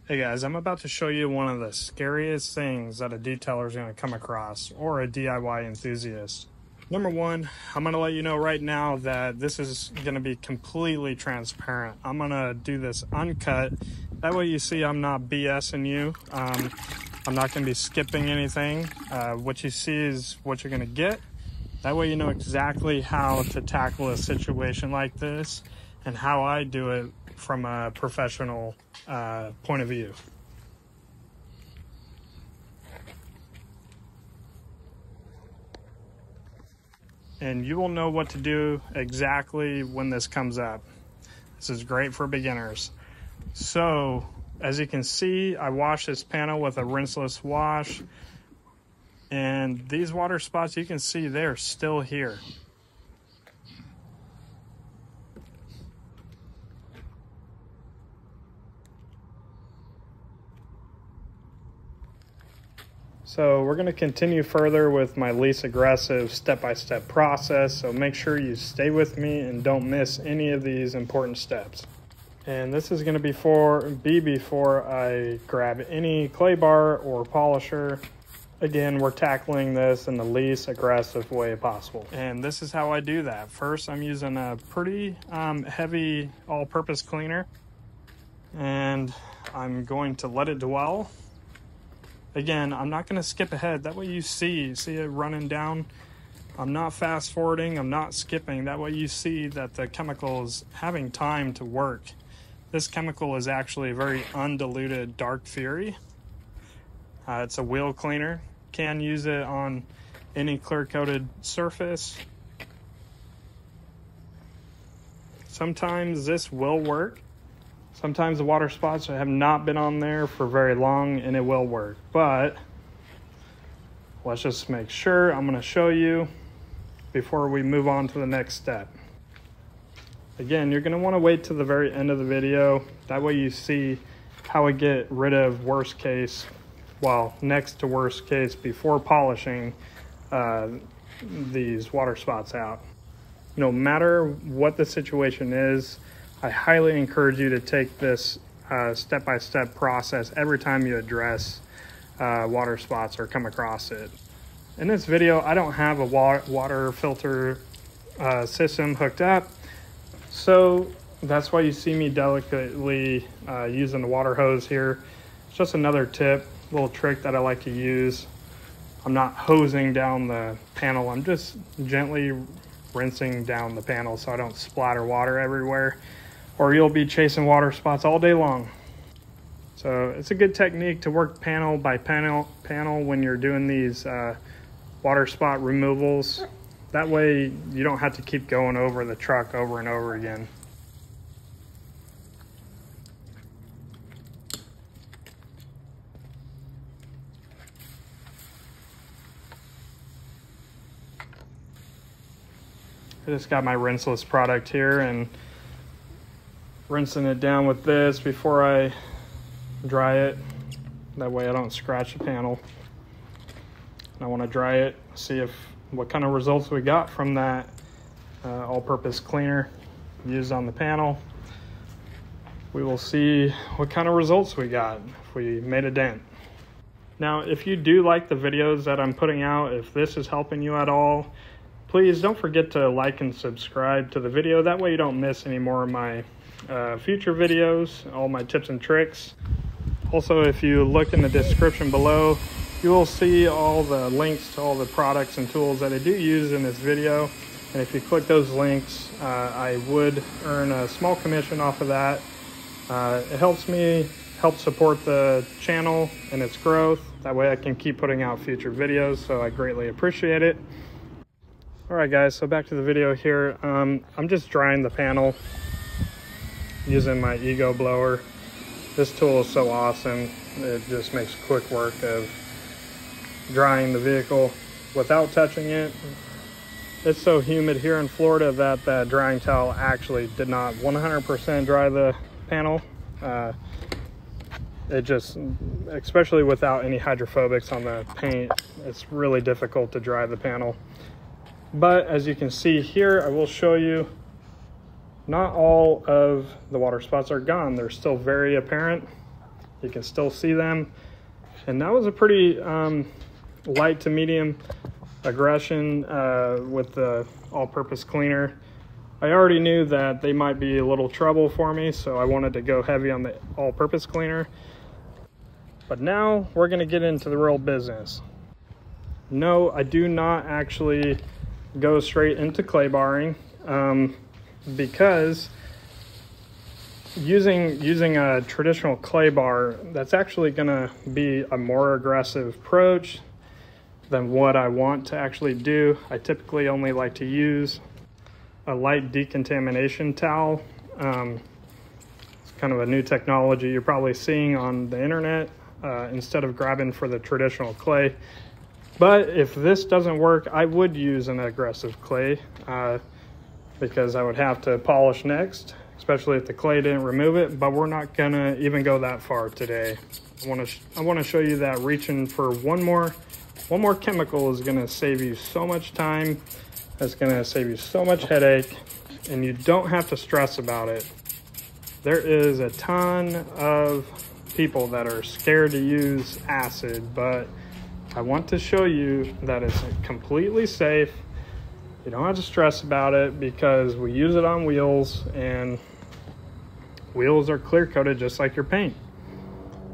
Hey guys, I'm about to show you one of the scariest things that a detailer is going to come across, or a DIY enthusiast. Number one, I'm going to let you know right now that this is going to be completely transparent. I'm going to do this uncut. That way you see I'm not BSing you. I'm not going to be skipping anything. What you see is what you're going to get. That way you know exactly how to tackle a situation like this and how I do it from a professional point of view. And you will know what to do exactly when this comes up. This is great for beginners. So, as you can see, I washed this panel with a rinseless wash. And these water spots, you can see they're still here. So we're going to continue further with my least aggressive step-by-step process, so make sure you stay with me and don't miss any of these important steps. And this is going to be before I grab any clay bar or polisher. Again, we're tackling this in the least aggressive way possible. And this is how I do that. First, I'm using a pretty heavy all-purpose cleaner, and I'm going to let it dwell. Again, I'm not going to skip ahead. That way you see it running down. I'm not fast forwarding. I'm not skipping. That way you see that the chemical is having time to work. This chemical is actually a very undiluted dark fury. It's a wheel cleaner. Can use it on any clear-coated surface. Sometimes this will work. Sometimes the water spots have not been on there for very long and it will work, but let's just make sure. I'm going to show you before we move on to the next step. Again, you're going to want to wait to the very end of the video. That way you see how I get rid of worst case, well, next to worst case before polishing these water spots out. No matter what the situation is, I highly encourage you to take this step-by-step process every time you address water spots or come across it. In this video, I don't have a water filter system hooked up, so that's why you see me delicately using the water hose here. It's just another tip, little trick that I like to use. I'm not hosing down the panel, I'm just gently rinsing down the panel so I don't splatter water everywhere, or you'll be chasing water spots all day long. So it's a good technique to work panel by panel when you're doing these water spot removals. That way you don't have to keep going over the truck over and over again. I just got my rinseless product here and rinsing it down with this before I dry it. That way I don't scratch the panel. And I want to dry it, see what kind of results we got from that all-purpose cleaner used on the panel. We will see what kind of results we got if we made a dent. Now, if you do like the videos that I'm putting out, if this is helping you at all, please don't forget to like and subscribe to the video. That way you don't miss any more of my future videos, all my tips and tricks. Also, if you look in the description below, you will see all the links to all the products and tools that I do use in this video. And if you click those links, I would earn a small commission off of that. It helps me help support the channel and its growth. That way I can keep putting out future videos, so I greatly appreciate it. Alright guys, so back to the video here. I'm just drying the panel using my Ego blower. This tool is so awesome. It just makes quick work of drying the vehicle without touching it. It's so humid here in Florida that the drying towel actually did not 100% dry the panel. It just, especially without any hydrophobics on the paint, it's really difficult to dry the panel. But as you can see here, I will show you not all of the water spots are gone. They're still very apparent. You can still see them. And that was a pretty light to medium aggression with the all-purpose cleaner. I already knew that they might be a little trouble for me, so I wanted to go heavy on the all-purpose cleaner. But now we're gonna get into the real business. No, I do not actually go straight into clay barring because using a traditional clay bar, that's actually gonna be a more aggressive approach than what I want to actually do. I typically only like to use a light decontamination towel. It's kind of a new technology you're probably seeing on the internet instead of grabbing for the traditional clay. But if this doesn't work, I would use an aggressive clay because I would have to polish next, especially if the clay didn't remove it, but we're not gonna even go that far today. I wanna show you that reaching for one more chemical is gonna save you so much time. It's gonna save you so much headache, and you don't have to stress about it. There is a ton of people that are scared to use acid, but I want to show you that it's completely safe. You don't have to stress about it because we use it on wheels, and wheels are clear coated just like your paint.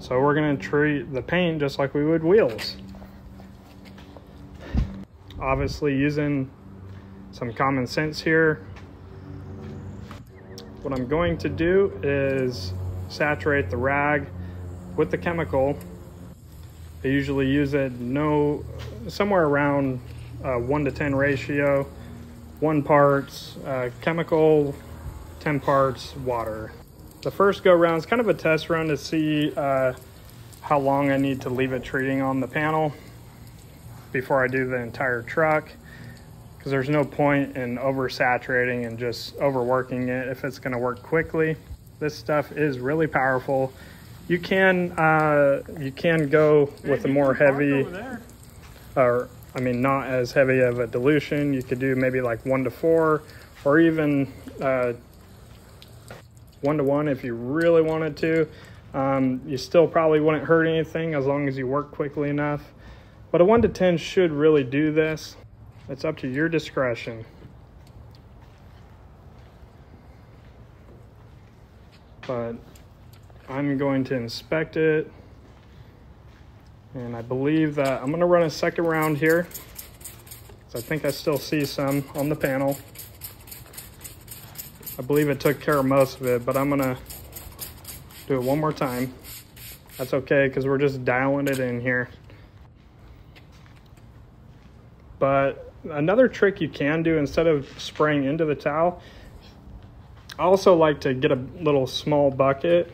So we're gonna treat the paint just like we would wheels. Obviously using some common sense here. What I'm going to do is saturate the rag with the chemical. I usually use it somewhere around 1:10 ratio, 1 parts chemical, 10 parts water. The first go round is kind of a test run to see how long I need to leave it treating on the panel before I do the entire truck, because there's no point in oversaturating and just overworking it if it's going to work quickly. This stuff is really powerful. You can go with a more heavy, or I mean not as heavy of a dilution. You could do maybe like 1:4 or even 1:1 if you really wanted to. You still probably wouldn't hurt anything as long as you work quickly enough. But a 1:10 should really do this. It's up to your discretion. But I'm going to inspect it, and I believe that I'm going to run a second round here. So I think I still see some on the panel. I believe it took care of most of it, but I'm going to do it one more time. That's okay because we're just dialing it in here. But another trick you can do instead of spraying into the towel, I also like to get a little small bucket.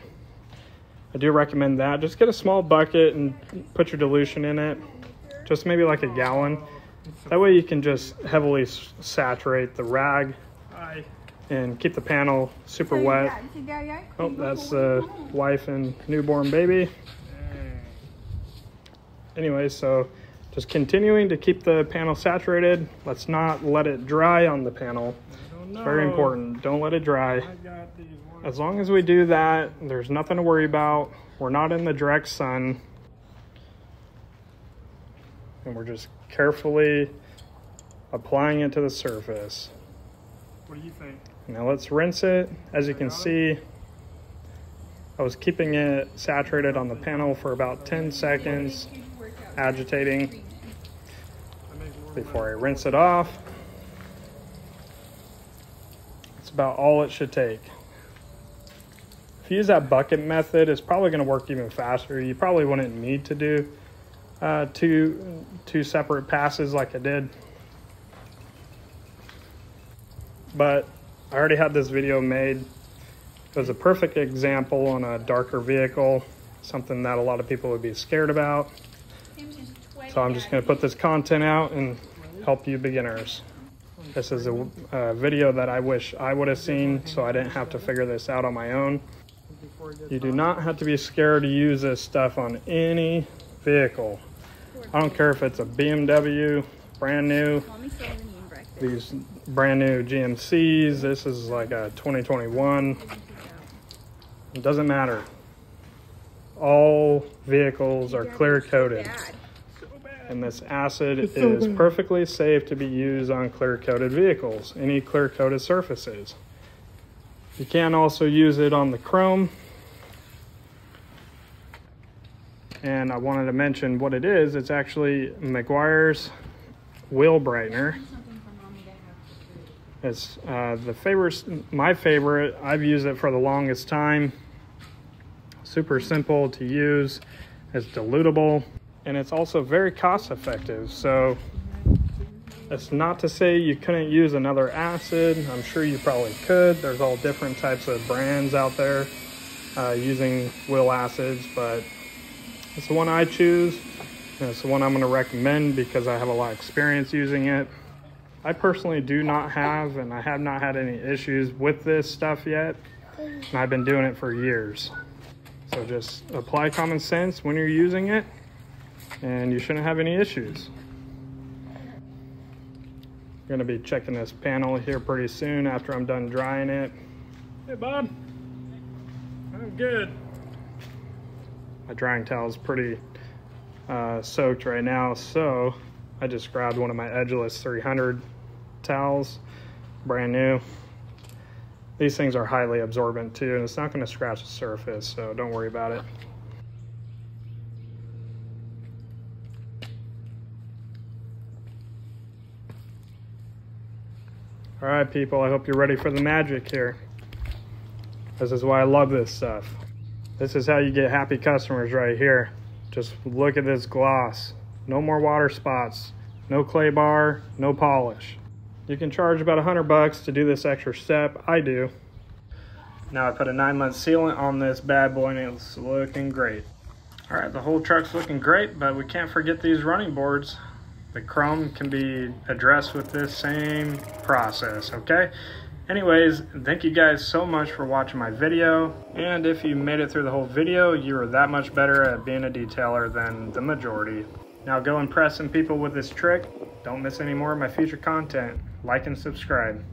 I do recommend that. Just get a small bucket and put your dilution in it, just maybe like a gallon. That way you can just heavily saturate the rag and keep the panel super wet. Oh, that's the wife and newborn baby. Anyway, so just continuing to keep the panel saturated. Let's not let it dry on the panel. It's very important. Don't let it dry. As long as we do that, there's nothing to worry about. We're not in the direct sun. And we're just carefully applying it to the surface. What do you think? Now let's rinse it. As you can see, I was keeping it saturated on the panel for about 10 seconds, agitating before I rinse it off. It's about all it should take. If you use that bucket method, it's probably going to work even faster. You probably wouldn't need to do two separate passes like I did. But I already had this video made. It was a perfect example on a darker vehicle, something that a lot of people would be scared about. So I'm just going to put this content out and help you beginners. This is a video that I wish I would have seen, so I didn't have to figure this out on my own. You do not have to be scared to use this stuff on any vehicle. I don't care if it's a BMW, brand new, these brand new GMCs, this is like a 2021. It doesn't matter. all vehicles are clear coated. And this acid is perfectly safe to be used on clear coated vehicles, any clear coated surfaces. You can also use it on the chrome. And I wanted to mention what it is. It's actually Meguiars wheel brightener. It's my favorite. I've used it for the longest time. Super simple to use. It's dilutable. And it's also very cost effective. So it's not to say you couldn't use another acid. I'm sure you probably could. There's all different types of brands out there using wheel acids, but it's the one I choose. And it's the one I'm going to recommend because I have a lot of experience using it. I personally do not have, and I have not had any issues with this stuff yet. And I've been doing it for years. So just apply common sense when you're using it, and you shouldn't have any issues. I'm going to be checking this panel here pretty soon after I'm done drying it. Hey, Bob. I'm good. My drying towel is pretty soaked right now, so I just grabbed one of my edgeless 300 towels, brand new. These things are highly absorbent too, and it's not going to scratch the surface, so don't worry about it. All right, people, I hope you're ready for the magic here. This is why I love this stuff. This is how you get happy customers right here. Just look at this gloss. No more water spots, no clay bar, no polish. You can charge about $100 to do this extra step. I do. Now I put a 9-month sealant on this bad boy and it's looking great. All right, the whole truck's looking great, but we can't forget these running boards. The chrome can be addressed with this same process, okay? Anyways, thank you guys so much for watching my video. And if you made it through the whole video, you are that much better at being a detailer than the majority. Now go impress some people with this trick. Don't miss any more of my future content. Like and subscribe.